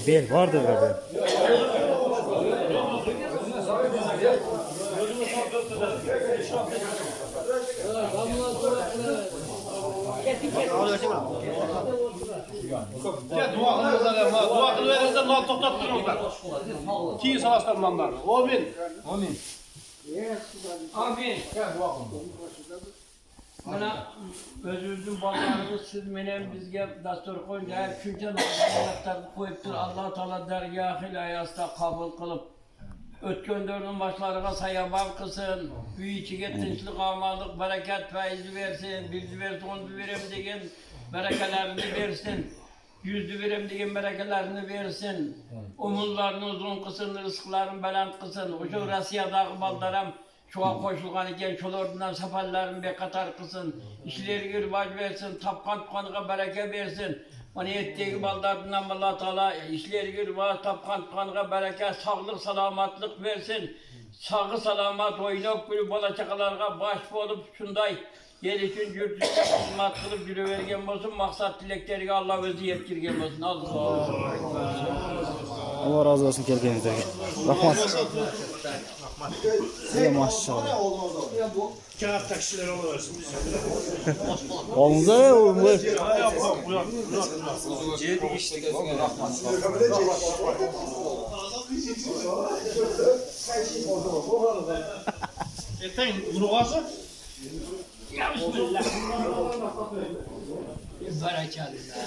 Bel vardır be. Dua kılıyorlar, mal toplattırıyorlar. Ki savaşlar mallarını. Amin. Amin. Amin. Bana özümüzün bağlarını siz menem bizge dastur koyunca her künce namazlarını koyuptur. Allah-u Teala dergâh-ı ayasta kabul kılıp ötkönlerin başlarına sayaban kılsın. Büyüçüge tinçlik, amanlık, bereket, faizi versin. Bildi versin, onu verem degen berekelerini versin. Yüzlü verem degen berekelerini versin. Umullarını uzun kılsın, rızıklarını belant kılsın. Şu Rasiyadaki baldaram çoğa koşulgan iken şolarından seferlerini bekatar kılsın. İşleri gürbac versin, tapkan tukanıga bereke versin. O niyetteki baldarından Allah Teala işleri gürbac, tapkan tukanıga bereke, sağlık, salamatlık versin. Sağı salamat oynak bir bala çakalarga baş olup şunday gelişin cürtüsü hizmet kılıp yürüvergen olsun, maksat dileklerine Allah özü yetkirgen olsun. Allah razı olsun geldiğinizde. Rahmat. Size maşallah. Kağıt taksiler oluversin bize. Oğlunuzda oğlum var. Ettin bunu varsa? Ya Bismillah. Berekatullah.